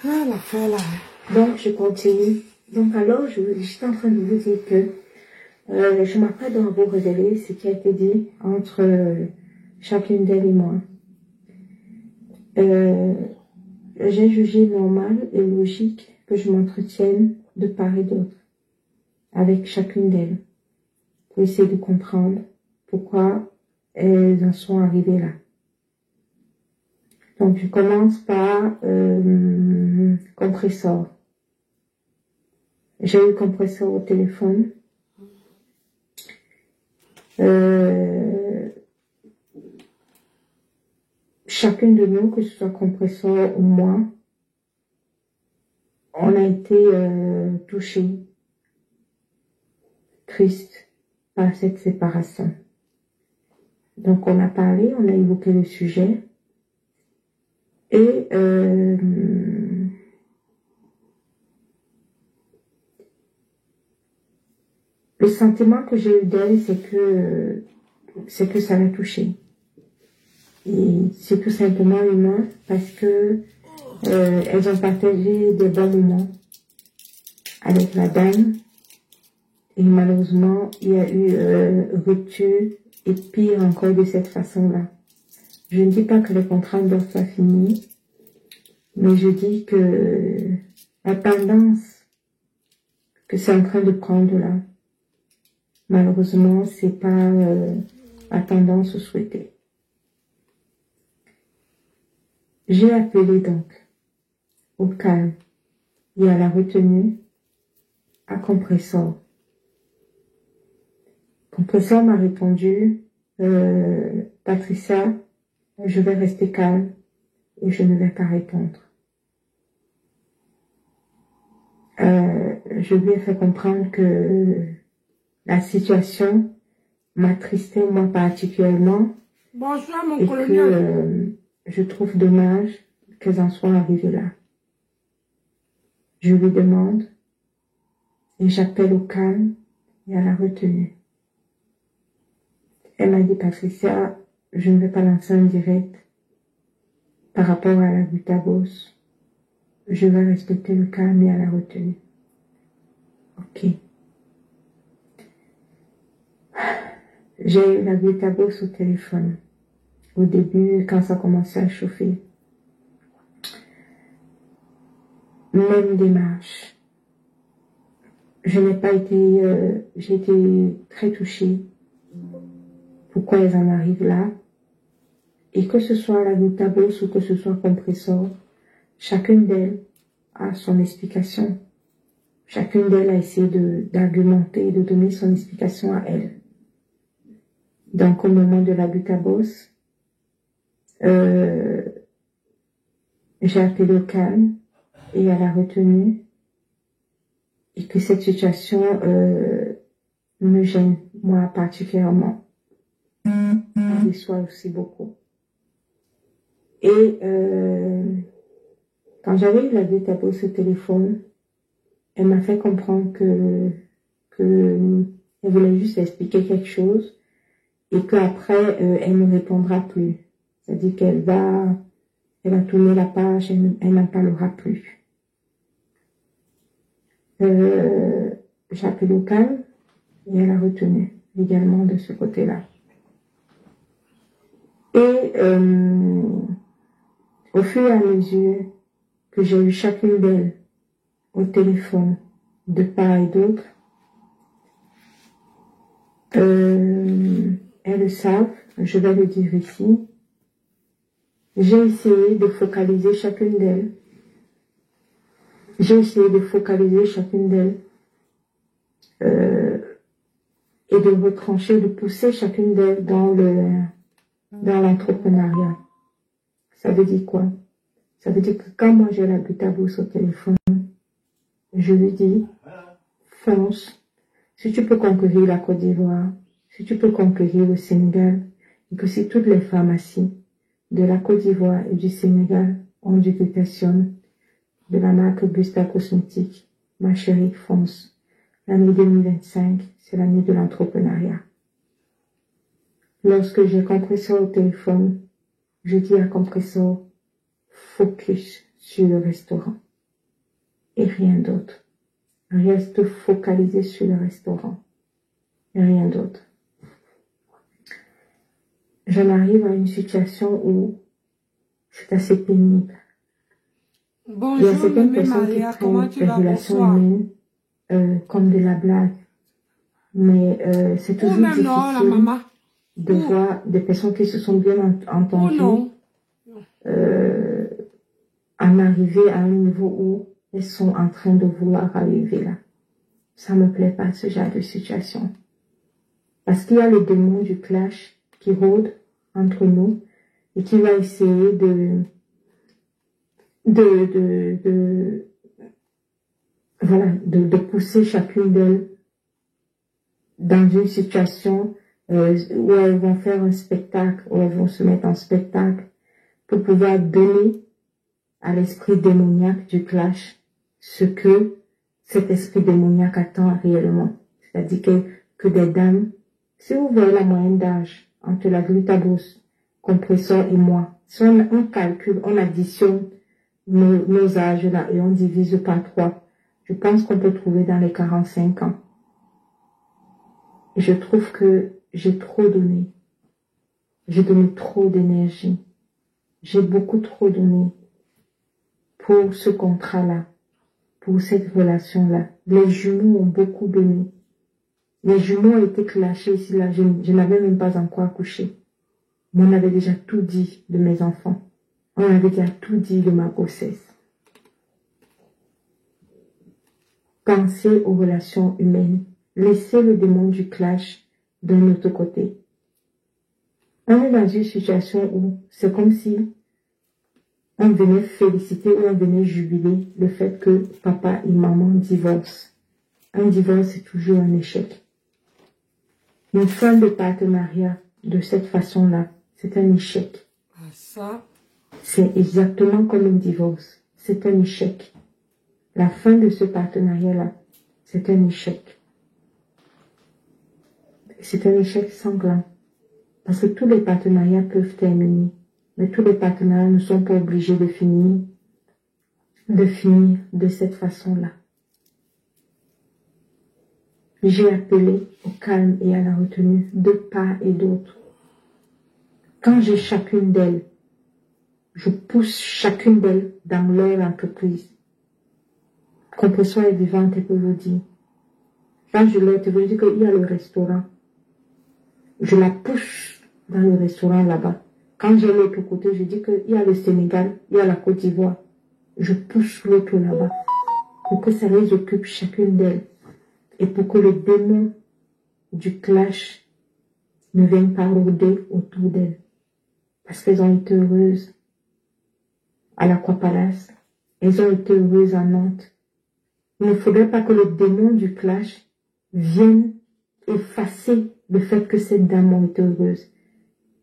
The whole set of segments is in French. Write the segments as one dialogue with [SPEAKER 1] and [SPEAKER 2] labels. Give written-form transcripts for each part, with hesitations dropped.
[SPEAKER 1] Ah, l'affaire là.
[SPEAKER 2] Donc, je continue. Donc, alors, j'étais en train de vous dire que je m'apprête à vous révéler ce qui a été dit entre chacune d'elles et moi. J'ai jugé normal et logique que je m'entretienne de part et d'autre avec chacune d'elles pour essayer de comprendre pourquoi elles en sont arrivées là. Donc, je commence par Compressor. J'ai eu Compressor au téléphone. Chacune de nous, que ce soit Compressor ou moi, on a été touchés, tristes par cette séparation. Donc, on a parlé, on a évoqué le sujet. Et le sentiment que j'ai eu d'elle, c'est que ça l'a touchée. Et c'est tout simplement humain parce que elles ont partagé des bons moments avec la dame. Et malheureusement, il y a eu rupture et pire encore de cette façon-là. Je ne dis pas que le contrat doit être fini, mais je dis que la tendance que c'est en train de prendre là, malheureusement, c'est pas la tendance souhaitée. J'ai appelé donc au calme et à la retenue à Compressor. Compressor m'a répondu, Patricia, je vais rester calme et je ne vais pas répondre. Je lui ai fait comprendre que la situation m'attristait moi particulièrement.
[SPEAKER 1] Bonsoir mon
[SPEAKER 2] et
[SPEAKER 1] colonel.
[SPEAKER 2] que je trouve dommage qu'elles en soient arrivées là. Je lui demande et j'appelle au calme et à la retenue. Elle m'a dit, Patricia, je ne vais pas lancer un direct par rapport à la butabos. Je vais respecter le calme et à la retenue. Ok. J'ai eu la butabos au téléphone. Au début, quand ça commençait à chauffer. Même démarche. Je n'ai pas été... j'ai été très touchée. Pourquoi elles en arrivent là. Et que ce soit la butabos ou que ce soit Compressor, chacune d'elles a son explication. Chacune d'elles a essayé d'argumenter, de donner son explication à elle. Donc, au moment de la butabos, j'ai appelé au calme et à la retenue et que cette situation me gêne, moi particulièrement. Ça déçoit aussi beaucoup. Et quand j'avais eu la butabos au téléphone, elle m'a fait comprendre que elle voulait juste expliquer quelque chose et qu'après, elle ne répondra plus. C'est-à-dire qu'elle va tourner la page, elle n'en parlera plus. J'ai appelé au calme et elle a retenu également de ce côté-là. Et au fur et à mesure que j'ai eu chacune d'elles au téléphone de part et d'autre, elles le savent, je vais le dire ici. J'ai essayé de focaliser chacune d'elles. Et de retrancher, de pousser chacune d'elles dans l'entrepreneuriat. Ça veut dire quoi? Ça veut dire que quand moi j'ai la butabos au téléphone, je lui dis, fonce. Si tu peux conquérir la Côte d'Ivoire, si tu peux conquérir le Sénégal, et que si toutes les pharmacies de la Côte d'Ivoire et du Sénégal ont du glutathione de la marque Busta Cosmétique, ma chérie, fonce. L'année 2025, c'est l'année de l'entrepreneuriat. Lorsque j'ai Compressor au téléphone, je dis à Compressor, focus sur le restaurant. et rien d'autre. Reste focalisé sur le restaurant et rien d'autre. J'en arrive à une situation où c'est assez pénible. Il y a
[SPEAKER 1] Bonjour,
[SPEAKER 2] certaines
[SPEAKER 1] Mémé
[SPEAKER 2] personnes qui
[SPEAKER 1] Maria, comment
[SPEAKER 2] prennent
[SPEAKER 1] tu
[SPEAKER 2] les
[SPEAKER 1] vas?
[SPEAKER 2] relations
[SPEAKER 1] Bonsoir.
[SPEAKER 2] humaines comme de la blague. Mais c'est
[SPEAKER 1] Ou
[SPEAKER 2] toujours
[SPEAKER 1] même non, la
[SPEAKER 2] difficile
[SPEAKER 1] maman.
[SPEAKER 2] de
[SPEAKER 1] Ou,
[SPEAKER 2] voir des personnes qui se sont bien
[SPEAKER 1] ou
[SPEAKER 2] entendues
[SPEAKER 1] non.
[SPEAKER 2] en arriver à un niveau où elles sont en train de vouloir arriver là. Ça me plaît pas, ce genre de situation. Parce qu'il y a le démon du clash qui rôde entre nous et qui va essayer de pousser chacune d'elles dans une situation où elles vont faire un spectacle, où elles vont se mettre en spectacle pour pouvoir donner à l'esprit démoniaque du clash ce que cet esprit démoniaque attend réellement. C'est-à-dire que des dames, si vous voyez la moyenne d'âge entre la glutabose, compresseur et moi, si on calcule, on additionne nos âges là et on divise par 3, je pense qu'on peut trouver dans les 45 ans. Et je trouve que j'ai trop donné. J'ai donné trop d'énergie. J'ai beaucoup trop donné pour ce contrat-là, pour cette relation-là. Les jumeaux ont beaucoup donné. Les jumeaux ont été clashés ici, là. Je n'avais même pas encore accouché. Mais on avait déjà tout dit de mes enfants. On avait déjà tout dit de ma grossesse. Pensez aux relations humaines. Laissez le démon du clash d'un autre côté. On est dans une situation où c'est comme si on venait féliciter ou on venait jubiler le fait que papa et maman divorcent. Un divorce, c'est toujours un échec. Une fin de partenariat de cette façon-là, c'est un échec.
[SPEAKER 1] Ça.
[SPEAKER 2] C'est exactement comme un divorce. C'est un échec. La fin de ce partenariat-là, c'est un échec. C'est un échec sanglant. Parce que tous les partenariats peuvent terminer. Mais tous les partenariats ne sont pas obligés de finir de cette façon-là. J'ai appelé au calme et à la retenue de part et d'autre. Quand j'ai chacune d'elles, je pousse chacune d'elles dans leur entreprise. Compresseur est vivante et peut vous dire. Quand je leur te veux dire qu'il y a le restaurant. Je la pousse dans le restaurant là-bas. Quand j'ai l'autre côté, je dis qu'il y a le Sénégal, il y a la Côte d'Ivoire. Je pousse l'autre là-bas pour que ça les occupe chacune d'elles et pour que le démon du clash ne vienne pas rôder autour d'elles. Parce qu'elles ont été heureuses à l'Aquapalace, elles ont été heureuses à Nantes. Il ne faudrait pas que le démon du clash vienne effacer le fait que ces dames ont été heureuses.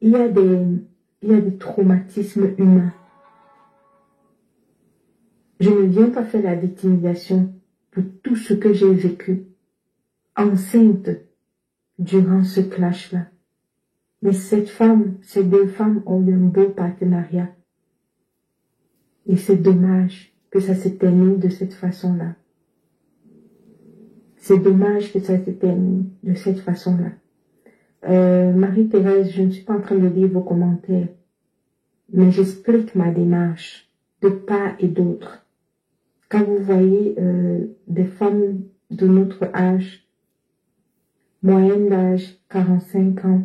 [SPEAKER 2] Il y a des traumatismes humains. Je ne viens pas faire la victimisation pour tout ce que j'ai vécu enceinte durant ce clash-là. Mais ces deux femmes ont eu un beau partenariat. Et c'est dommage que ça se termine de cette façon-là. C'est dommage que ça se termine de cette façon-là. Marie-Thérèse, je ne suis pas en train de lire vos commentaires, mais j'explique ma démarche de part et d'autre. Quand vous voyez des femmes de notre âge, moyenne d'âge 45 ans,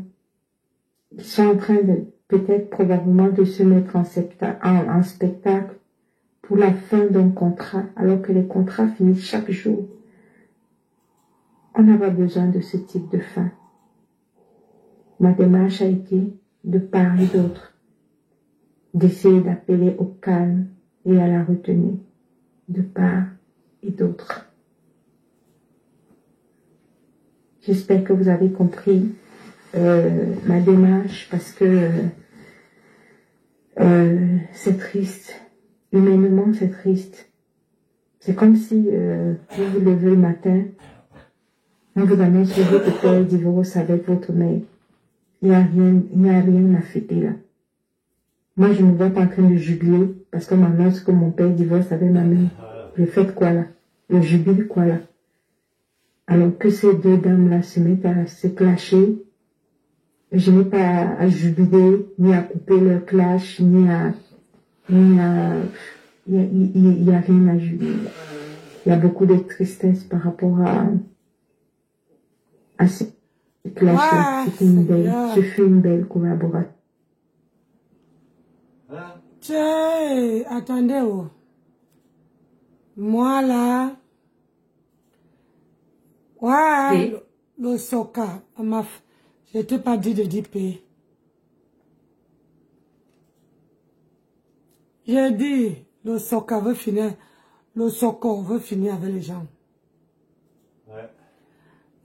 [SPEAKER 2] qui sont en train de peut-être probablement de se mettre en spectacle pour la fin d'un contrat, alors que les contrats finissent chaque jour, on n'a pas besoin de ce type de fin. Ma démarche a été de part et d'autre, d'essayer d'appeler au calme et à la retenue, de part et d'autre. J'espère que vous avez compris ma démarche parce que c'est triste. Humainement, c'est triste. C'est comme si vous vous levez le matin, on vous annonce que votre père divorce avec votre mère. Il n'y a rien à fêter là. Moi, je ne me vois pas en train de jubiler parce qu'on m'annonce que mon père divorce avec ma mère. Le fait quoi là? Le jubile quoi là? Alors que ces deux dames-là se mettent à se clasher, je n'ai pas à jubiler, ni à couper leur clash, ni à... Il y a rien à jubiler. Il y a beaucoup de tristesse par rapport à ce clash-là. Ce fut une belle collaboration.
[SPEAKER 1] Tiens, attendez, oh. Moi là, ouais, le soca, je t'ai pas dit de dire payer. J'ai dit, le soca veut finir, le soca veut finir avec les gens. Ouais.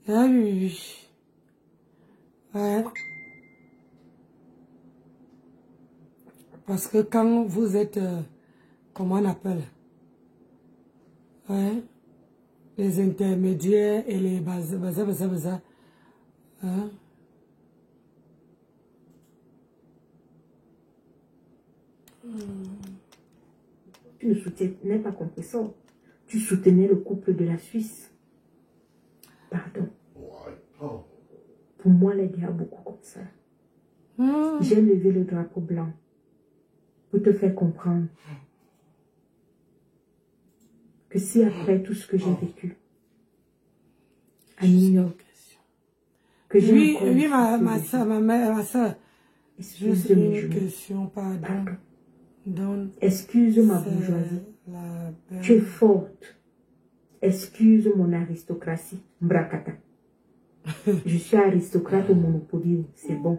[SPEAKER 1] Ah oui. Ouais. Parce que quand vous êtes, comment on appelle, ouais, les intermédiaires et les baza, hein.
[SPEAKER 2] Tu ne soutenais pas compris ça. Tu soutenais le couple de la Suisse. Pardon. Pour moi, les gars, beaucoup comme ça. J'ai levé le drapeau blanc pour te faire comprendre que si après tout ce que j'ai vécu à New York, que j'ai
[SPEAKER 1] oui, ma soeur,
[SPEAKER 2] excuse
[SPEAKER 1] une question, pardon.
[SPEAKER 2] Excuse ma bourgeoisie. Tu es forte. Excuse mon aristocratie. Mbrakata. Je suis aristocrate au Monopoly. C'est bon.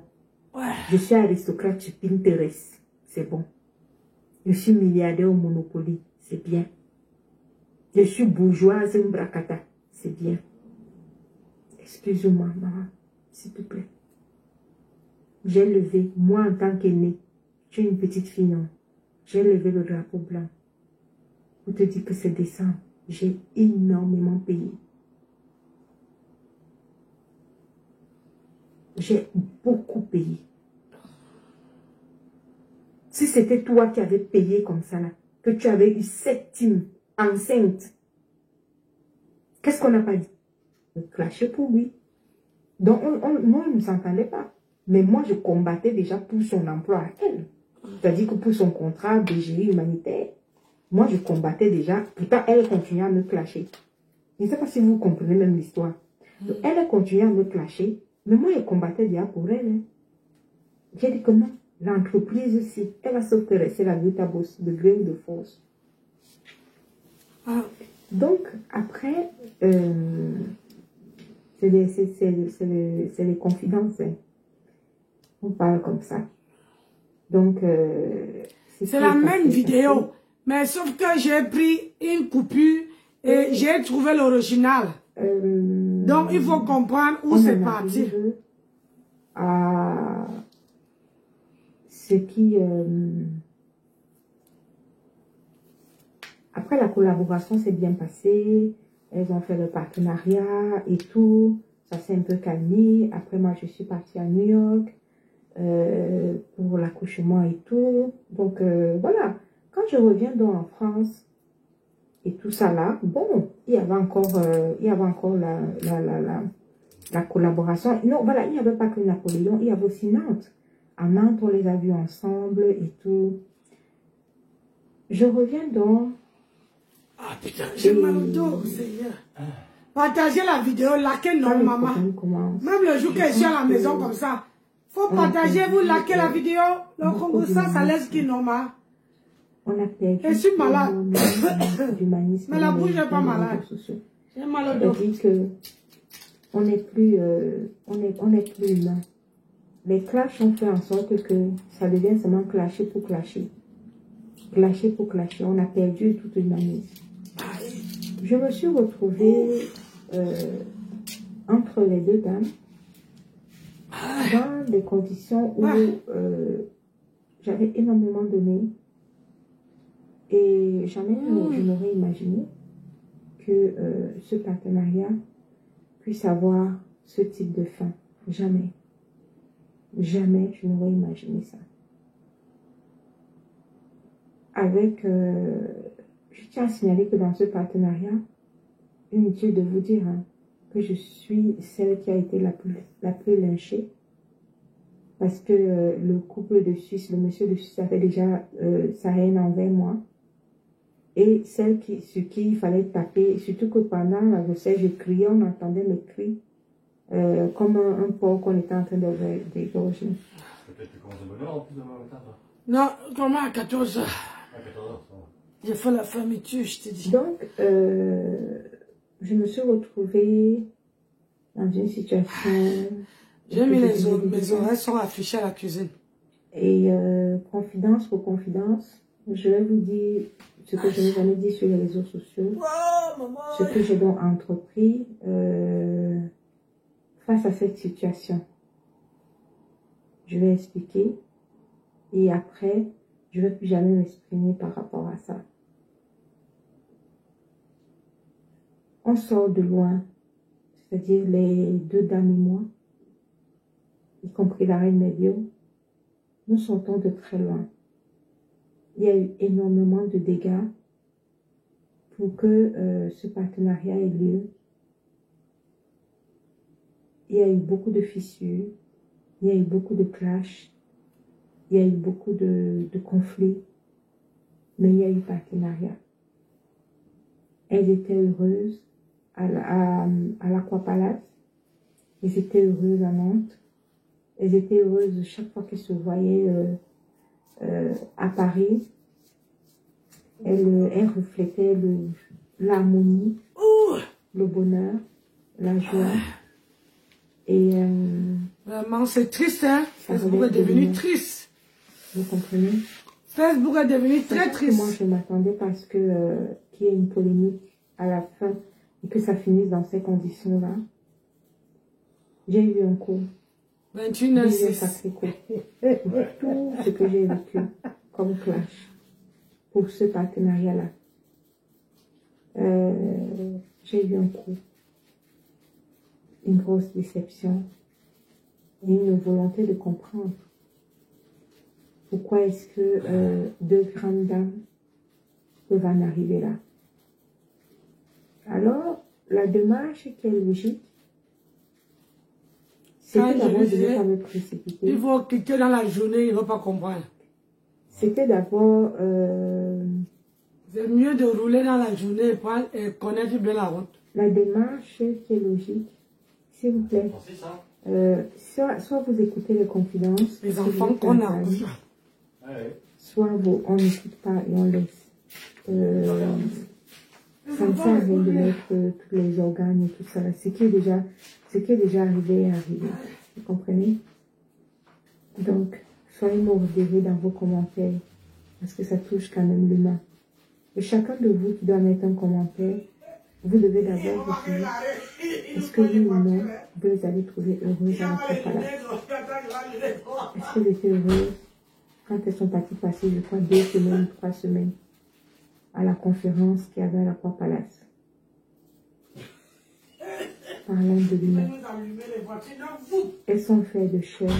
[SPEAKER 2] Je suis aristocrate sur Pinterest. C'est bon. Je suis milliardaire au Monopoly. C'est bien. Je suis bourgeoise Mbrakata. C'est bien. Excuse-moi, maman. S'il te plaît. J'ai levé, moi en tant qu'aînée, tu es une petite fille, non? J'ai levé le drapeau blanc pour te dire que c'est décembre. J'ai énormément payé. J'ai beaucoup payé. Si c'était toi qui avais payé comme ça, là, que tu avais eu 7 teams enceintes, qu'est-ce qu'on n'a pas dit? On clashait pour lui. Donc, nous, on ne s'entendait pas. Mais moi, je combattais déjà pour son emploi à elle. C'est-à-dire que pour son contrat BGI humanitaire, moi, je combattais déjà. Pourtant, elle continuait à me clasher. Je ne sais pas si vous comprenez même l'histoire. Elle continuait à me clasher, mais moi, je combattais déjà pour elle. Hein. J'ai dit que non, l'entreprise aussi, elle va s'intéresser à la lutte à bosse de gré ou de force. Donc, après, c'est les confidences. Hein. On parle comme ça. Donc,
[SPEAKER 1] c'est la même vidéo, mais sauf que j'ai pris une coupure et j'ai trouvé l'original. Donc, il faut comprendre où c'est parti.
[SPEAKER 2] À ce qui... Après, la collaboration s'est bien passée. Elles ont fait le partenariat et tout. Ça s'est un peu calmé. Après, moi, je suis partie à New York. Pour l'accouchement et tout. Donc, voilà. Quand je reviens donc en France et tout ça là, bon, il y avait encore la collaboration. Non, voilà, il n'y avait pas que Napoléon, il y avait aussi Nantes. À Nantes, on les a vus ensemble et tout. Je reviens donc.
[SPEAKER 1] Ah putain, j'ai mal au dos, Seigneur. Partagez la vidéo, laquelle non, maman. Même le jour que je suis à la maison comme ça, faut partager, vous likez la vidéo. Le Congo, ça laisse qui normal.
[SPEAKER 2] On a perdu.
[SPEAKER 1] Je suis malade. Mais la bouche n'est pas malade. J'ai mal au dos.
[SPEAKER 2] On n'est plus humain. Les clashs ont fait en sorte que ça devient seulement clasher pour clasher. Clasher pour clasher. On a perdu toute l'humanisme. Je me suis retrouvée entre les deux dames dans des conditions où j'avais énormément donné et jamais je n'aurais imaginé que ce partenariat puisse avoir ce type de fin. Jamais. Jamais je n'aurais imaginé ça. Avec, Je tiens à signaler que dans ce partenariat, inutile de vous dire hein, que je suis celle qui a été la plus lynchée. Parce que le couple de Suisse, le monsieur de Suisse avait déjà sa haine envers moi. Et celle sur qui il fallait taper, surtout que pendant la grossesse, je criais, on entendait mes cris comme un porc qu'on était en train d'égorger.
[SPEAKER 3] Peut-être que tu commences de bonne heure en plus demain matin, toi.
[SPEAKER 1] Non, comment à 14 h.
[SPEAKER 3] À 14 h, ça va.
[SPEAKER 1] J'ai fait la fermeture, je te dis.
[SPEAKER 2] Donc, je me suis retrouvée dans une situation...
[SPEAKER 1] J'ai mis mes oreilles sont affichées à la cuisine.
[SPEAKER 2] Et confidence pour confidence, je vais vous dire ce que je n'ai jamais dit sur les réseaux sociaux, ce que j'ai donc entrepris face à cette situation. Je vais expliquer et après, je ne vais plus jamais m'exprimer par rapport à ça. On sort de loin, c'est-à-dire les deux dames et moi, y compris la reine Médio, nous sortons de très loin. Il y a eu énormément de dégâts pour que ce partenariat ait lieu. Il y a eu beaucoup de fissures, il y a eu beaucoup de clashs, il y a eu beaucoup de conflits, mais il y a eu partenariat. Elles étaient heureuses à l'Aquapalace, elles étaient heureuses à Nantes, elles étaient heureuses chaque fois qu'elles se voyaient à Paris. Elles reflétaient l'harmonie, le bonheur, la joie. Et
[SPEAKER 1] vraiment, c'est triste, hein? Facebook est devenu triste.
[SPEAKER 2] Vous comprenez?
[SPEAKER 1] Facebook est devenu très triste.
[SPEAKER 2] Moi, je m'attendais parce que qu'il y ait une polémique à la fin et que ça finisse dans ces conditions-là. J'ai eu un coup.
[SPEAKER 1] 21h06.
[SPEAKER 2] Tout ce que j'ai vécu comme clash pour ce partenariat-là. J'ai eu un coup. Une grosse déception et une volonté de comprendre pourquoi est-ce que deux grandes dames peuvent en arriver là. Alors, la démarche qui est logique, c'était d'abord de ne pas me précipiter.
[SPEAKER 1] Il faut cliquer dans la journée, il ne va pas comprendre.
[SPEAKER 2] C'était d'abord...
[SPEAKER 1] c'est mieux de rouler dans la journée et connaître bien la route.
[SPEAKER 2] La démarche qui est logique, s'il vous plaît, soit vous écoutez les confidences,
[SPEAKER 1] les enfants qu'on a,
[SPEAKER 2] soit on n'écoute pas et on laisse. Ça ne sert à rien de mettre tous les organes et tout ça. Ce qui est déjà arrivé est arrivé. Vous comprenez? Donc, soyez modérés dans vos commentaires, parce que ça touche quand même l'humain. Et chacun de vous qui doit mettre un commentaire, vous devez d'abord vous dire, est-ce que oui ou non, vous les allez trouver heureuses à l'Aquapalace? Est-ce qu'elles étaient heureuses quand elles sont parties passer, je crois, 2 semaines, 3 semaines à la conférence qu'il y avait à l'Aquapalace? Parlant de l'humain. Elles sont faites de chair.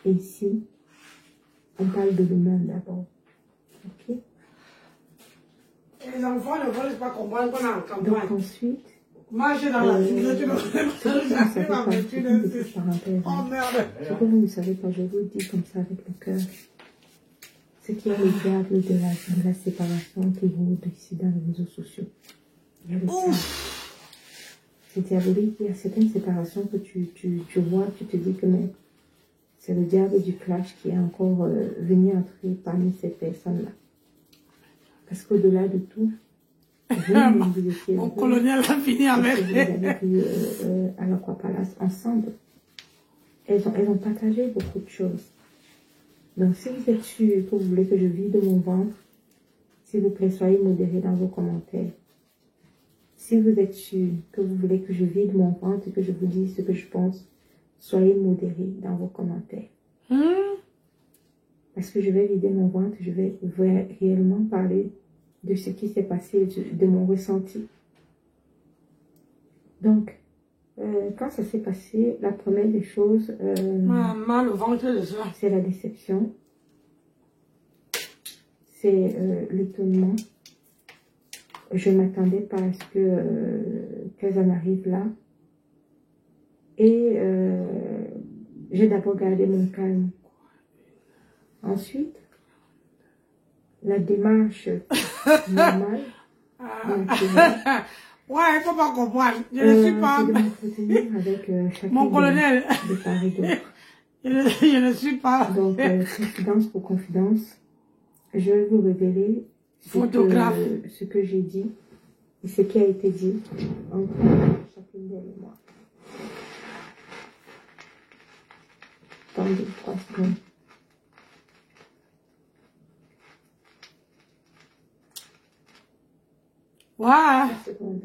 [SPEAKER 2] Et ici, on parle de l'humain d'abord. Ok?
[SPEAKER 1] Les enfants ne veulent pas comprendre qu'on a en campagne.
[SPEAKER 2] Donc ensuite,
[SPEAKER 1] marcher dans la ville, tu
[SPEAKER 2] oh merde! Ce que vous ne savez pas, je vous le dis comme ça avec le cœur. Ce qui est le diable de la séparation qui roule ici dans les réseaux sociaux. C'est diabolique. Il y a certaines séparations que tu vois, tu te dis que c'est le diable du clash qui est encore venu entrer parmi ces personnes-là. Parce qu'au-delà de tout,
[SPEAKER 1] mon colonial a fini avec.
[SPEAKER 2] Vous avez vu à l'Aquapalace ensemble. Elles ont partagé beaucoup de choses. Donc, si vous êtes sûr que vous voulez que je vide mon ventre, s'il vous plaît, soyez modérés dans vos commentaires. Si vous êtes sûr que vous voulez que je vide mon ventre et que je vous dise ce que je pense, soyez modérés dans vos commentaires. Parce que je vais vider mon ventre, je vais réellement parler de ce qui s'est passé, de mon ressenti. Donc, quand ça s'est passé, la première des choses,
[SPEAKER 1] le ventre de ça.
[SPEAKER 2] C'est la déception, c'est l'étonnement, je ne m'attendais pas à ce qu'elles en arrivent là. Et j'ai d'abord gardé mon calme. Ensuite, la démarche normale, naturelle,
[SPEAKER 1] ouais, il ne faut pas comprendre. Je ne suis pas...
[SPEAKER 2] de m'entretenir avec chacun
[SPEAKER 1] Mon colonel.
[SPEAKER 2] de part et d'autre.
[SPEAKER 1] Je ne suis pas...
[SPEAKER 2] Donc, confidence pour confidence, je vais vous révéler ce que j'ai dit et ce qui a été dit entre chacune d'elles et moi. Attendez 3 secondes.
[SPEAKER 1] Ouais.
[SPEAKER 2] 3 secondes.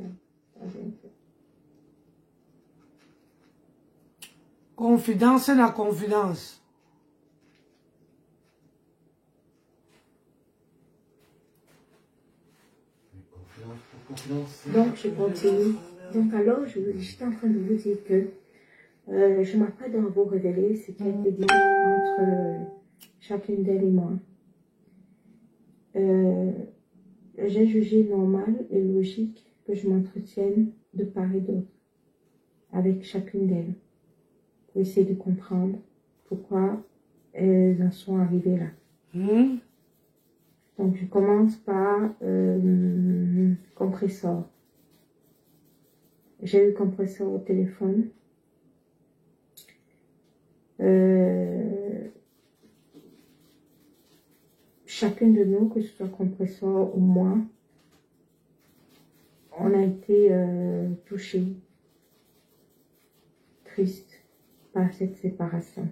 [SPEAKER 1] Confidence et la confidence.
[SPEAKER 2] Donc, je continue. Donc, alors, j'étais en train de vous dire que je m'apprête à vous révéler ce qui a été dit entre chacune d'elles et moi. J'ai jugé normal et logique que je m'entretienne de part et d'autre avec chacune d'elles pour essayer de comprendre pourquoi elles en sont arrivées là. Donc, je commence par Compressor. J'ai eu Compressor au téléphone. Chacune de nous, que ce soit Compressor ou moi, on a été touchés, tristes par cette séparation.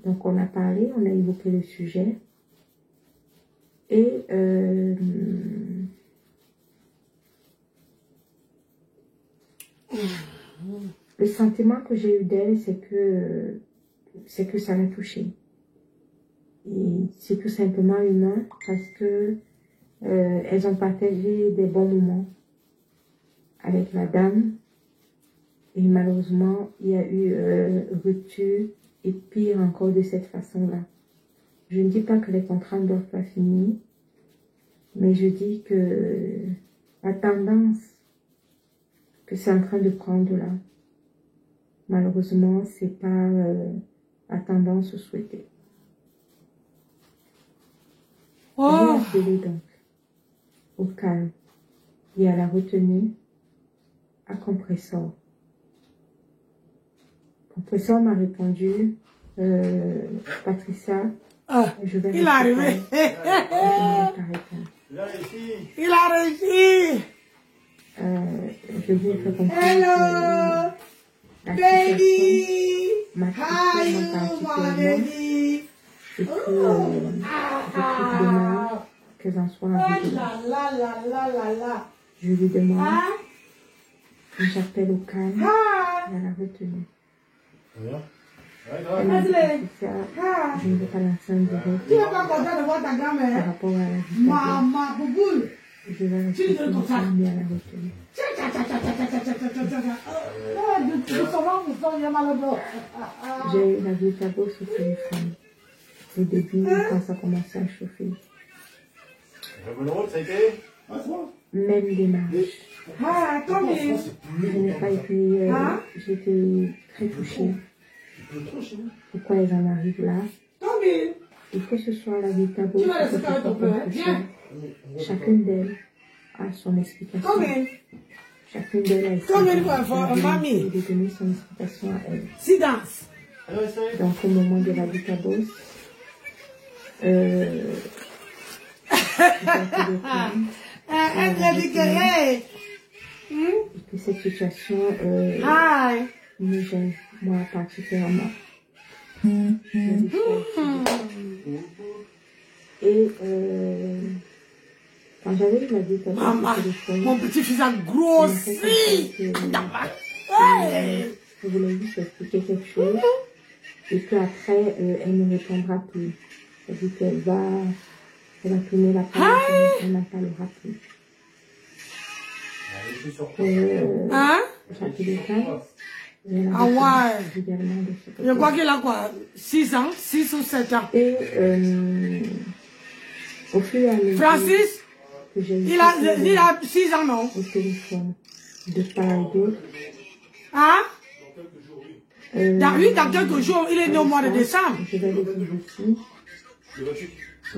[SPEAKER 2] Donc, on a parlé, on a évoqué le sujet. Et le sentiment que j'ai eu d'elle, c'est que ça m'a touchée. Et c'est tout simplement humain parce que elles ont partagé des bons moments avec la dame. Et malheureusement, il y a eu rupture et pire encore de cette façon-là. Je ne dis pas que les contrats ne doivent pas finir, mais je dis que la tendance que c'est en train de prendre là, malheureusement, c'est pas la tendance souhaitée.
[SPEAKER 1] Oh.
[SPEAKER 2] J'ai appelé donc au calme et à la retenue à Compressor. Compressor m'a répondu, Patricia, je vais
[SPEAKER 1] il est arrivé. Il a réussi.
[SPEAKER 2] Je vous fais comprendre
[SPEAKER 1] Hello, baby. How you, my baby?
[SPEAKER 2] Et que je trouve dommage qu'elles en soient arrivées. Je lui demande, j'appelle au calme et à la retenue. Elle m'a dit, Patricia, je ne veux pas lancer un direct
[SPEAKER 1] Tu n'es pas content de voir ta
[SPEAKER 2] par
[SPEAKER 1] grand-mère?
[SPEAKER 2] rapport à la vie.
[SPEAKER 1] Maman, bouboule.
[SPEAKER 2] Je vais rester au calme et à la retenue. J'ai eu la vie tabou sur le téléphone. Au début, quand ça commençait à chauffer. Même démarche. Je n'ai pas été... J'étais très touchée. Pourquoi elles en arrivent là? Et que ce soit la vie tabou, que ce soit quelque chose, chacune d'elles a son explication. Chacune d'elles a essayé de donner son explication à elle.
[SPEAKER 1] Silence.
[SPEAKER 2] Donc au moment de la vie tabou, et que cette situation me gêne, moi particulièrement. Et quand j'avais eu la vie tabou au téléphone,
[SPEAKER 1] Mon petit-fils a grossi.
[SPEAKER 2] Je voulais juste expliquer quelque chose et qu'après, elle ne répondra plus. C'est-à-dire qu'elle va tourner la page et elle n'en parlera plus. J'ai appelé le calme.
[SPEAKER 1] Ah ouais. Je crois qu'il a quoi? 6 ans? 6 ou 7 ans.
[SPEAKER 2] Et au fur et à mesure...
[SPEAKER 1] Francis?
[SPEAKER 2] que j'ai eu
[SPEAKER 1] Il a 6 ans, non?
[SPEAKER 2] au téléphone de part et d'autre.
[SPEAKER 1] Hein? Dans quelques jours, il est né au mois de décembre.
[SPEAKER 2] Je vais le dire aussi.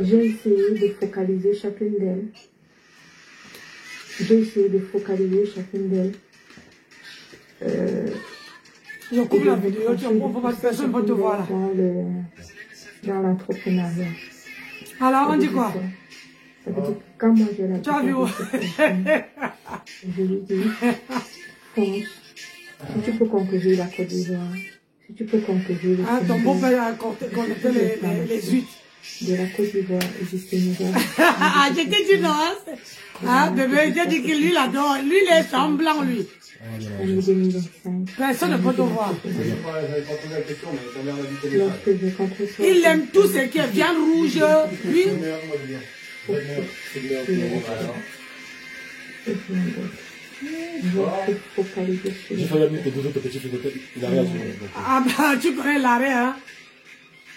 [SPEAKER 2] J'ai essayé de focaliser chacune d'elles.
[SPEAKER 1] Je coupe la vidéo, tu comprends pas, personne ne peut te voir là.
[SPEAKER 2] Dans l'entrepreneuriat.
[SPEAKER 1] Alors, on dit quoi?
[SPEAKER 2] Ça veut dire que quand moi j'ai la
[SPEAKER 1] Tu as vu?
[SPEAKER 2] Je lui dis, fonce. Si tu peux conquérir la Côte d'Ivoire, si tu peux conquérir le
[SPEAKER 1] ton beau-père a compté les huîtres.
[SPEAKER 2] de la Côte d'Ivoire et du Sénégal.
[SPEAKER 1] Ah, je t'ai dit non. Ah, bébé, j'ai dit que lui, il adore. Lui, il est semblant, lui.
[SPEAKER 2] Année 2025.
[SPEAKER 1] Personne ne peut te voir.
[SPEAKER 2] Lorsque je rentre sur
[SPEAKER 1] Il aime tout ce qui est viande rouge. Lui,
[SPEAKER 4] J'ai failli amener tes deux autres petits filles, il a rien sur eux.
[SPEAKER 1] ah bah, tu connais l'arrêt, hein.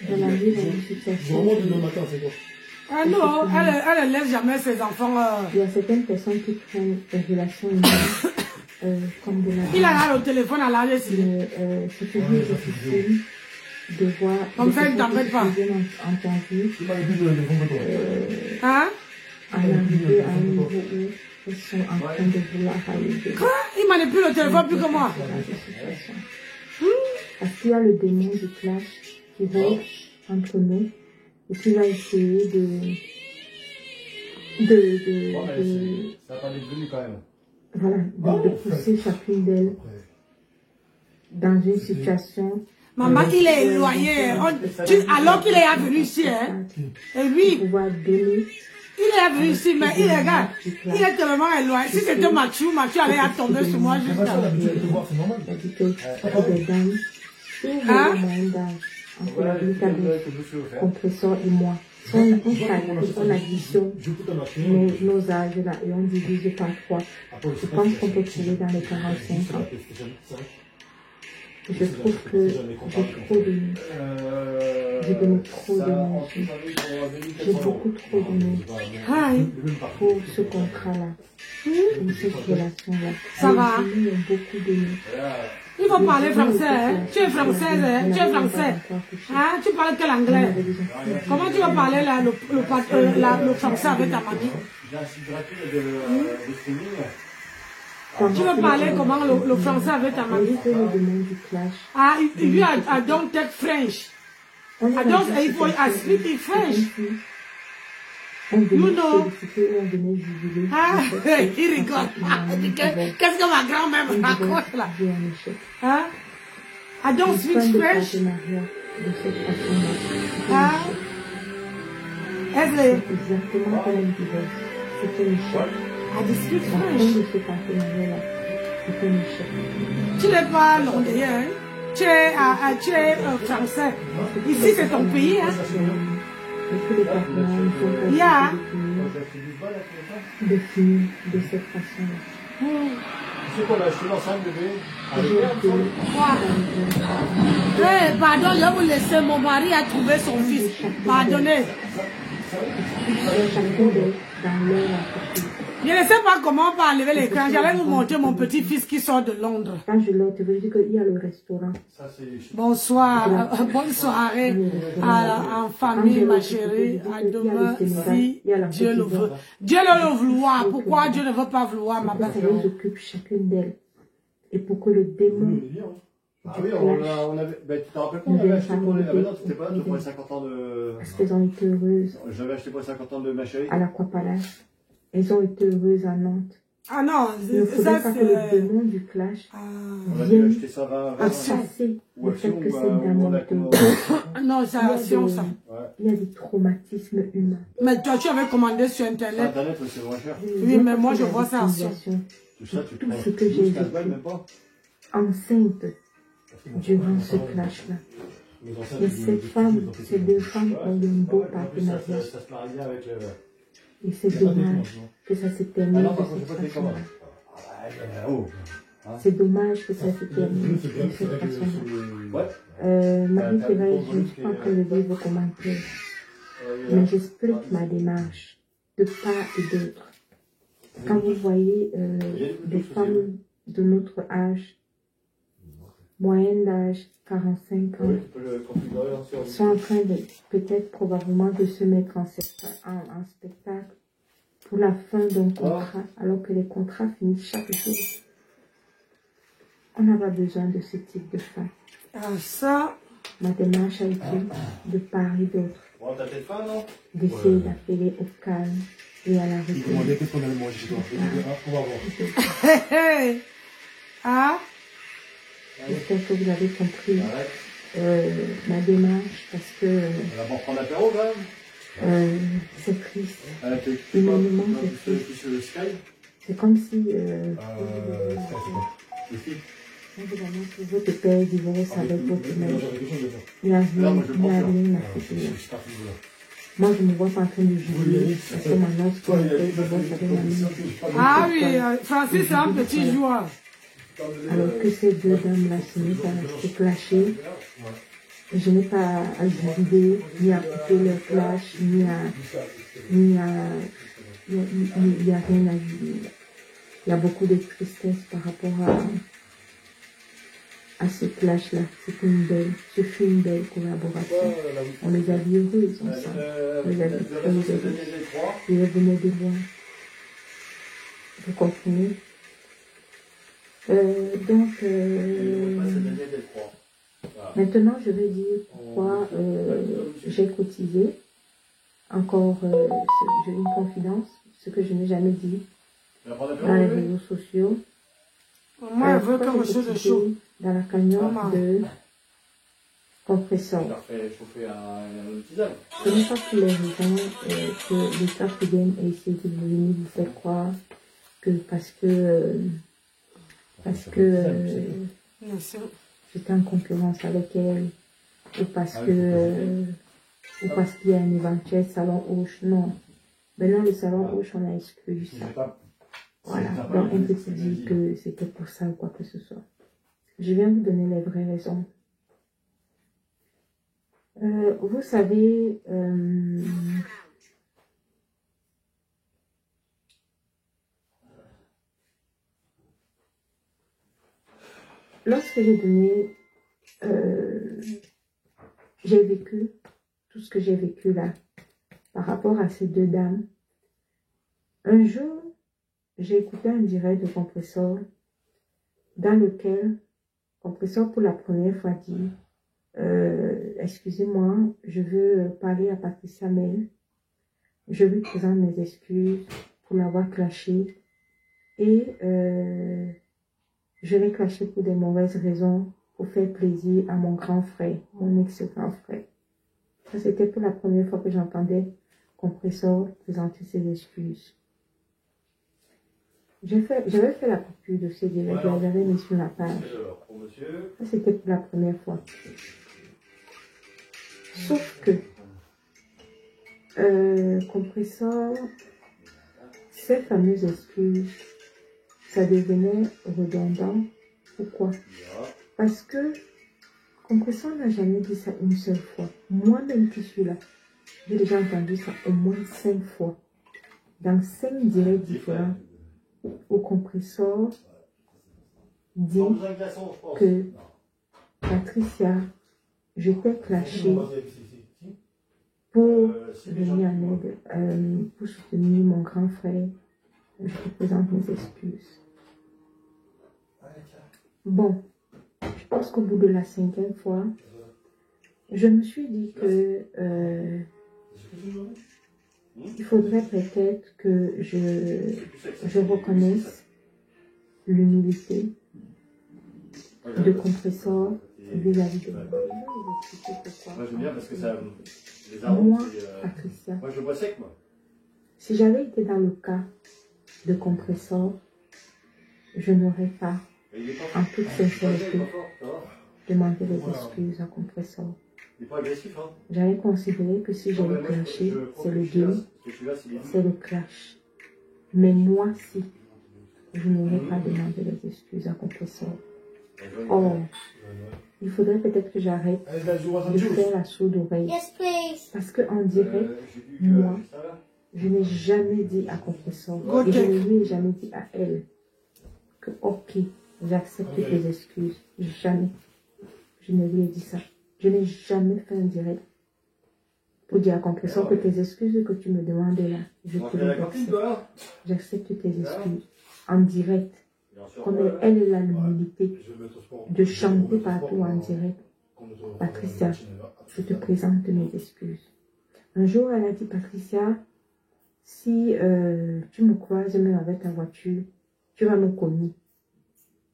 [SPEAKER 2] dans la vie, dans une situation.
[SPEAKER 4] Vraiment, demain matin, c'est quoi?
[SPEAKER 1] Ah non, elle ne laisse jamais ses enfants.
[SPEAKER 2] Il y a certaines personnes qui prennent des relations humaines comme de la
[SPEAKER 1] Il a le téléphone à l'arrêt.
[SPEAKER 2] c'est toujours difficile de voir
[SPEAKER 1] Comme ça, il ne t'embête pas.
[SPEAKER 2] entendu
[SPEAKER 1] Hein?
[SPEAKER 2] en arriver à un niveau où ils sont en train de vouloir arriver
[SPEAKER 1] Quoi? Il manipule le téléphone plus que moi.
[SPEAKER 2] dans la situation. Parce qu'il y a le démon du clash qui règne entre nous et qui va essayer
[SPEAKER 3] Ça n'a pas devenu quand même.
[SPEAKER 2] voilà, de pousser chacune d'elles dans une situation.
[SPEAKER 1] Maman, il est éloigné. Alors qu'il est venu ici, hein. Et lui,
[SPEAKER 2] Pouvoir donner.
[SPEAKER 1] il est venu ici, mais il regarde. Il est tellement éloigné. Si c'était Mathieu allait tomber sur moi juste là.
[SPEAKER 2] C'est-à-dire que des dames, si vous
[SPEAKER 1] Hein?
[SPEAKER 2] avez moyen d'âge, entre la compresseur et moi, si on additionne nos âges là et on divise par 3, je pense qu'on peut trouver dans les 45 ans. Je trouve que j'ai trop donné. J'ai donné trop d'énergie. J'ai beaucoup trop donné pour ce contrat-là, pour cette relation-là.
[SPEAKER 1] Ça va?
[SPEAKER 2] Ils ont beaucoup donné.
[SPEAKER 1] Il faut parler français, hein. Tu es française, hein. Tu es français. Hein? Tu parles quel anglais? Comment tu vas parler là, le français avec ta mamie?
[SPEAKER 3] J'ai un site gratuit de streaming.
[SPEAKER 1] Tu veux parler comment le français avec ta mamie? Ah, you I don't take French. I don't, I speak in French. You know. Ah, il rigole. Qu'est-ce que ma grand-mère me raconte là? Hein? I don't speak French. Ah? Est-ce
[SPEAKER 2] Exactement comme une divorce. C'est un échec.
[SPEAKER 1] I speak
[SPEAKER 2] La fin
[SPEAKER 1] French.
[SPEAKER 2] de ce partenariat-là, c'est un échec.
[SPEAKER 1] Tu n'es pas londonien, hein? Tu es français. Ici, c'est ton pays, hein?
[SPEAKER 2] Et tous les partenaires ne sont pas
[SPEAKER 1] Yeah.
[SPEAKER 2] de finir de cette façon-là.
[SPEAKER 3] Tu sais qu'on a acheté l'ensemble bébé?
[SPEAKER 1] Pardon, je vais vous laisser. Mon mari a trouvé son fils. Pardonnez.
[SPEAKER 2] Chacun d'eux dans leur entreprise.
[SPEAKER 1] Je ne sais pas comment on va enlever l'écran. J'allais vous montrer mon petit-fils qui sort de Londres.
[SPEAKER 2] Quand je leur veux dire qu'il y a le restaurant.
[SPEAKER 3] Ça, c'est...
[SPEAKER 1] Bonsoir, bonne soirée en famille, ma chérie. À demain, si Dieu le veut. Dieu le vouloir. Pourquoi Dieu ne veut pas vouloir, ma belle?
[SPEAKER 2] Ils occupent chacune d'elles. Et pour que le démon.
[SPEAKER 3] Ah oui, on avait... Ben, tu te rappelles qu'on avait acheté pour les... Ah ben non, tu n'étais pas là pour les 50 ans de...
[SPEAKER 2] Parce qu'elles ont été heureuses.
[SPEAKER 3] J'avais acheté pour les 50 ans de ma chérie.
[SPEAKER 2] À l'Aquapalace. Elles ont été heureuses à Nantes.
[SPEAKER 1] Ah non,
[SPEAKER 2] Il ne faudrait pas que le démon du clash
[SPEAKER 3] On a dû
[SPEAKER 2] vienne
[SPEAKER 3] acheter ça 20
[SPEAKER 2] chasser le fait que cette
[SPEAKER 3] ou
[SPEAKER 2] dame
[SPEAKER 3] on a
[SPEAKER 2] était
[SPEAKER 1] non, c'est action, ça.
[SPEAKER 2] Il y a des traumatismes humains.
[SPEAKER 1] Mais toi, tu avais commandé sur Internet.
[SPEAKER 3] Internet, c'est moins cher.
[SPEAKER 1] Oui, mais moi, je vois ça en action.
[SPEAKER 3] Tout ça, tu
[SPEAKER 2] Tout
[SPEAKER 3] prends
[SPEAKER 2] ce que j'ai
[SPEAKER 3] 12, 15 balles, même pas.
[SPEAKER 2] enceinte durant ce clash-là. Et cette femme, ces deux femmes ont eu un beau partenariat.
[SPEAKER 3] Ça se marie bien avec le...
[SPEAKER 2] Et c'est dommage que ça se termine de cette façon-là. C'est dommage que ça se termine de cette façon-là. Marie-Thérèse, je ne suis pas en train de lire vos commentaires, mais j'explique ma démarche de part et d'autre. Quand vous voyez des femmes de notre âge, moyenne d'âge 45 ans, sont en train de peut-être probablement de se mettre en spectacle pour la fin d'un contrat, alors que les contrats finissent chaque jour. On n'a pas besoin de ce type de femme.
[SPEAKER 1] Ça.
[SPEAKER 2] Ma démarche a été de parler d'autres, d'essayer d'appeler au calme et à la rigueur. J'espère que vous avez compris ma démarche, parce que c'est triste. Humainement, c'est triste. C'est comme si évidemment, si votre père divorce avec votre mère, il a rien à fêter. Moi, je me vois pas en train de jubiler parce que maintenant, ce qu'on fait, divorce avec ma mère.
[SPEAKER 1] Ah oui, Francis, c'est un petit joueur.
[SPEAKER 2] Alors que ces deux dames-là se mettent à se clasher, je n'ai pas à jubiler, ni à couper leur clash, il n'y a rien à jubiler. Il y a beaucoup de tristesse par rapport à ce clash-là. Ce fut une belle collaboration. On les a vus heureuses ensemble. On les a vus très heureuses. Ils venaient de loin. Vous comprenez? Maintenant, je vais dire pourquoi j'ai cotisé. Encore, j'ai une confidence, ce que je n'ai jamais dit dans les réseaux sociaux.
[SPEAKER 1] Moi, elle veut quelque chose de chaud.
[SPEAKER 2] Dans la cagnotte de compresseur. Ce n'est pas pour les raisons que l'État Fidèle a essayé de venir vous faire croire que parce que j'étais en concurrence avec elle, ou parce qu'il y a un éventuel salon Hoche. Non. Maintenant, le salon Hoche, on a exclu ça. Voilà. Donc, on peut se dire que c'était pour ça ou quoi que ce soit. Je viens vous donner les vraies raisons. Vous savez, lorsque j'ai vécu tout ce que j'ai vécu là, par rapport à ces deux dames, un jour, j'ai écouté un direct de Compresseur dans lequel Compresseur pour la première fois dit excusez-moi, je veux parler à Patricia Mel. Je lui présente mes excuses pour l'avoir clashé et je l'ai clashé pour des mauvaises raisons, pour faire plaisir à mon grand frère, mon ex-grand frère. Ça, c'était pour la première fois que j'entendais Compresseur présenter ses excuses. J'avais fait la copie de ces directs, je l'avais mis sur la page. Ça, c'était pour la première fois. Sauf que, Compresseur, ces fameuses excuses, ça devenait redondant. Pourquoi? Parce que Compresseur n'a jamais dit ça une seule fois. Moi-même qui suis là, j'ai déjà entendu ça au moins 5 fois. Dans 5 directs différents, où Compresseur dit que Patricia, je t'ai clashé pour venir en aide, pour soutenir mon grand frère. Je te présente mes excuses. Bon, je pense qu'au bout de la 5e fois, je me suis dit que il faudrait peut-être que je reconnaisse l'humilité de Compresseur vis-à-vis de moi.
[SPEAKER 3] Moi, j'aime bien parce que ça les
[SPEAKER 2] moi, Patricia,
[SPEAKER 3] moi, je bois sec, moi.
[SPEAKER 2] Si j'avais été dans le cas de Compresseur, je n'aurais pas, en toute sincérité, demandé des excuses à Compresseur.
[SPEAKER 3] Il n'est pas agressif, hein.
[SPEAKER 2] J'avais considéré que si j'avais clashé, c'est le game, c'est le clash. Mais moi, si, je n'aurais pas demandé des excuses à Compresseur. Or, il faudrait peut-être que j'arrête de faire la sourde oreille. Parce qu'en direct, moi, je n'ai jamais dit à Compressor, et je ne lui ai jamais dit à elle que ok, j'accepte tes excuses. Jamais. Je ne lui ai dit ça. Je n'ai jamais fait un direct pour dire à Compressor que tes excuses que tu me demandes là, je te les accepte. J'accepte tes excuses en direct. Comme elle a l'humilité de chanter partout en direct. Patricia, je te présente mes excuses. Un jour, elle a dit, Patricia, si tu me croises même avec ta voiture, tu vas me cogner.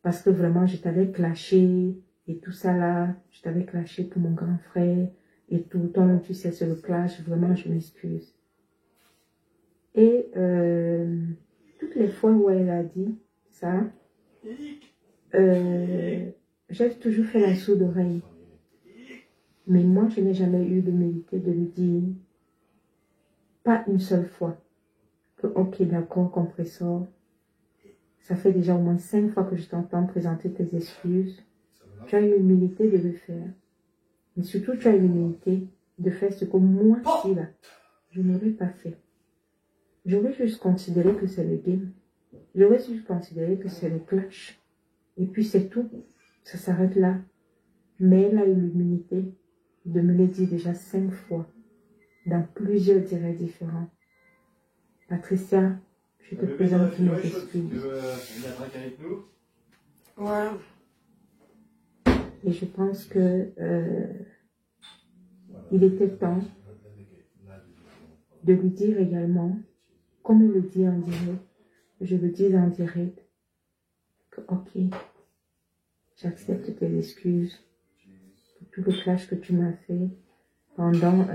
[SPEAKER 2] Parce que vraiment, je t'avais clashé et tout ça là. Je t'avais clashé pour mon grand frère et tout. Toi, tu sais, c'est le clash. Vraiment, je m'excuse. Et toutes les fois où elle a dit ça, j'ai toujours fait la sourde oreille. Mais moi, je n'ai jamais eu l'humilité de lui dire, pas une seule fois, que ok, d'accord, Compressor, ça fait déjà au moins 5 fois que je t'entends présenter tes excuses. Tu as eu l'humilité de le faire. Mais surtout, tu as eu l'humilité de faire ce que moi, si là, je n'aurais pas fait. J'aurais juste considéré que c'est le game. J'aurais juste considéré que c'est le clash. Et puis c'est tout. Ça s'arrête là. Mais elle a eu l'humilité de me le dire déjà 5 fois. Dans plusieurs directs différents. Patricia, je te présente mes excuses.
[SPEAKER 3] Tu veux venir traquer avec nous?
[SPEAKER 1] Ouais.
[SPEAKER 2] Et je pense que il était temps de lui dire également, comme elle le dit en direct, je le dis en direct, que ok, j'accepte tes excuses pour tout le clash que tu m'as fait pendant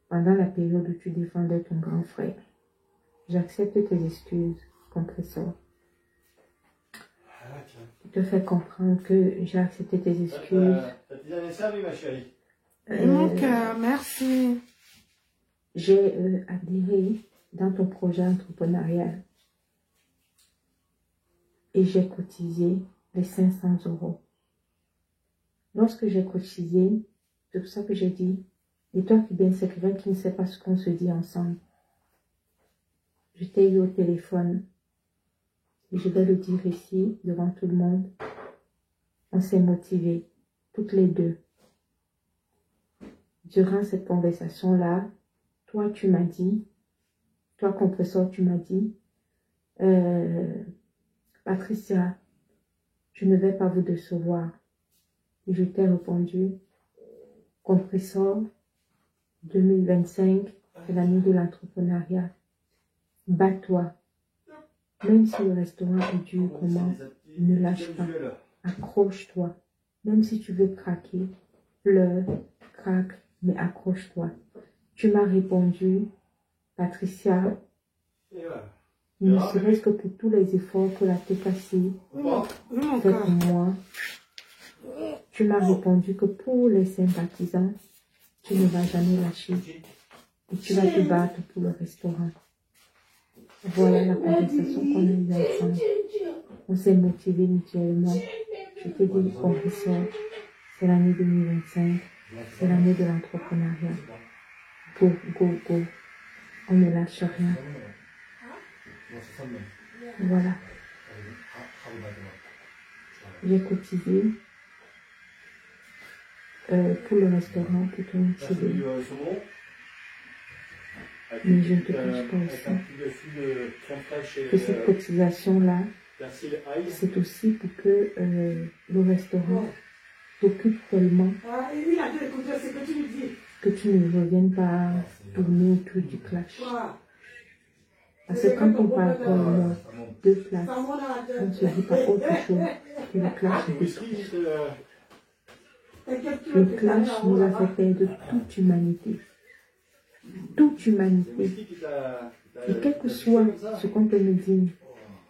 [SPEAKER 2] la période où tu défendais ton grand frère. J'accepte tes excuses, Compressor. Je te fais comprendre que j'ai accepté tes excuses.
[SPEAKER 3] T'as tes anniversaires, ma chérie.
[SPEAKER 1] Mon cœur, merci.
[SPEAKER 2] J'ai adhéré dans ton projet entrepreneurial. Et j'ai cotisé les 500 €. Lorsque j'ai cotisé, c'est pour ça que j'ai dit, et toi qui bien c'est quelqu'un qui ne sait pas ce qu'on se dit ensemble. Je t'ai eu au téléphone. Et je vais le dire ici, devant tout le monde. On s'est motivés, toutes les deux. Durant cette conversation-là, toi tu m'as dit, toi Compressor, tu m'as dit, Patricia, je ne vais pas vous décevoir. Et je t'ai répondu, Compressor, 2025, c'est l'année de l'entrepreneuriat. Bats-toi. Même si le restaurant est dur, comment, ne lâche pas. Accroche-toi. Même si tu veux craquer, pleure, craque, mais accroche-toi. Tu m'as répondu, Patricia, ne serait-ce que pour tous les efforts que la TKC fait pour moi. Tu m'as répondu que pour les sympathisants, tu ne vas jamais lâcher. Et tu vas te battre pour le restaurant. Voilà la conversation qu'on a eue ensemble. On s'est motivés mutuellement. Je t'ai dit, Compressor, c'est l'année 2025. C'est l'année de l'entrepreneuriat. Go, go, go. On ne lâche rien. Voilà. J'ai cotisé pour le restaurant, pour ton CD. Mais je ne te cache pas aussi que cette cotisation-là, c'est aussi pour que le restaurant t'occupe tellement que tu ne reviennes pas tourner autour du clash. Parce que quand on parle pour moi de clash, on ne se dit pas autre chose que le clash détruit. Le clash nous a fait perdre toute humanité. Toute humanité. Et quel que soit ce qu'on peut me dire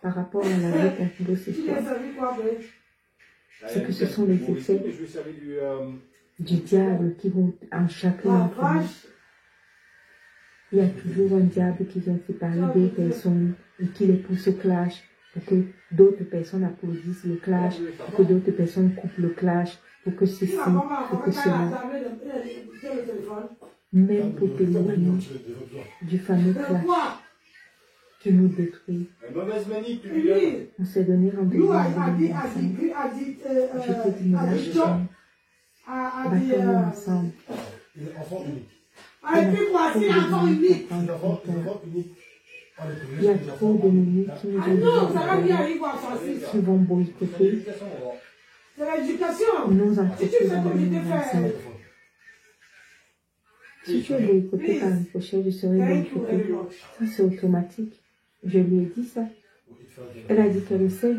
[SPEAKER 2] par rapport à la vie homosexuelle, c'est que ce sont les effets du diable qui vont en chacun d'entre nous. Il y a toujours un diable qui vient séparer deux personnes et qui les pousse au clash pour que d'autres personnes applaudissent le clash, pour que d'autres personnes coupent le clash, pour que ceci, pour que cela. même pour t'éloigner du fameux clash qui nous détruit. On s'est donné rendez-vous en 2025. Je te dis, nous lâchons. Battons-nous ensemble.
[SPEAKER 1] Et puis voici l'enfant unique.
[SPEAKER 2] Il y a trop d'ennemis qui nous qui vont boycotter nos entreprises en 2025. Si tu es boycotté par une pochette, je serai boycotté. Ça, c'est automatique. Je lui ai dit ça. Elle a dit qu'elle le sait.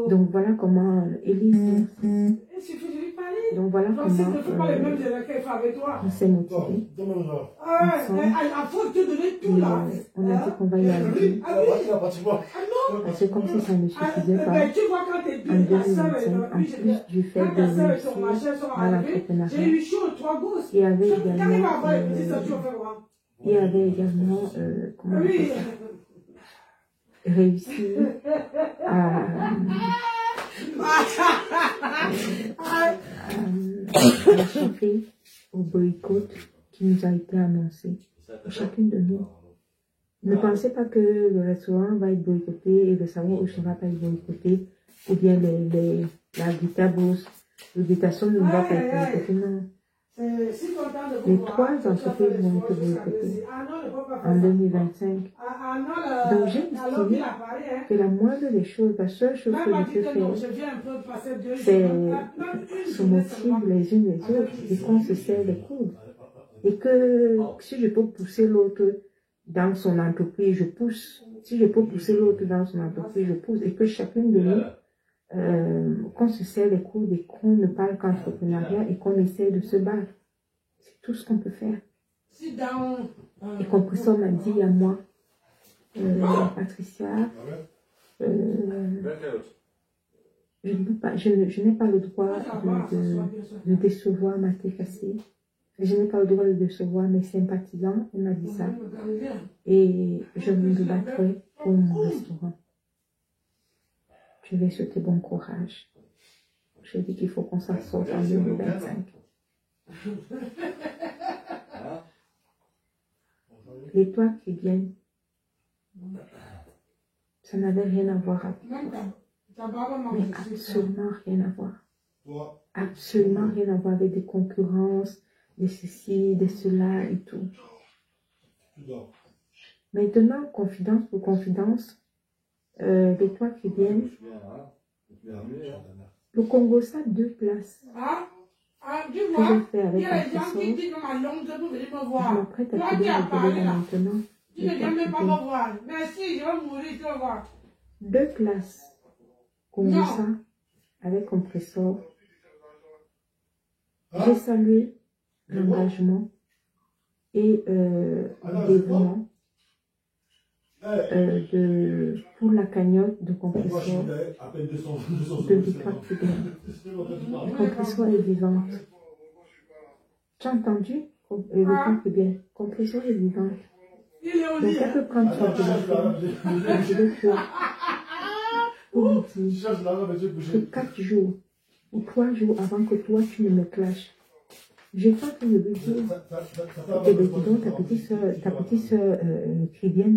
[SPEAKER 2] Donc voilà comment Élise. Donc voilà comment on s'est motivé. On a dit qu'on va y arriver. C'est comme si ça ne suffisait pas. En 2025, en plus du fait de réussir à l'entrepreneuriat, il y avait également comment on appelle ça, réussi à échapper au boycott qui nous a été annoncé. Chacune de nous. Ne pensez pas que le restaurant va être boycotté et le salon où je ne va pas être boycotté, ou bien la guitare bourse, l'habitation ne va pas être boycottée, non. Les 3 entreprises vont être boycottées en 2025. Donc j'ai estimé que la moindre des choses, la seule chose que je peux faire, c'est se motiver les unes les autres et qu'on se serre les coudes. Et que si je peux pousser l'autre dans son entreprise, je pousse. Si je peux pousser l'autre dans son entreprise, je pousse. Et que chacune de nous, qu'on se serre les coudes et qu'on ne parle qu'entrepreneuriat et qu'on essaie de se battre. C'est tout ce qu'on peut faire. Et compresseur m'a dit à moi, Patricia, je n'ai pas le droit de décevoir ma cassée. Je n'ai pas le droit de décevoir mes sympathisants. Elle m'a dit ça. Et je me battrai pour mon restaurant. Je vais souhaiter bon courage. Je dis qu'il faut qu'on s'en sorte en 2025. Les toits qui viennent, ça n'avait rien à voir avec toi. Mais absolument rien à voir. Absolument rien à voir avec des concurrences, des ceci, des cela et tout. Maintenant, confidence pour confidence, les toits qui viennent, le Congo, ça a 2 places. Que je fais avec la personne. Je m'apprête à te dire le télé maintenant.
[SPEAKER 1] Tu ne viens même pas me voir. Merci, je vais mourir, tu vas voir.
[SPEAKER 2] 2 places. Congo, ça, avec compresseur. J'ai salué l'engagement et le dévouement pour la cagnotte de compresseur de Victoire Cubaine. La compresseur est vivante. Tu as entendu? Victoire Cubaine. Compresseur est vivante. Donc elle peut prendre son téléphone pour lui dire que 4 jours ou 3 jours avant que toi tu ne me clashes, j'ai pas que le dire que dis donc ta petite soeur Cribienne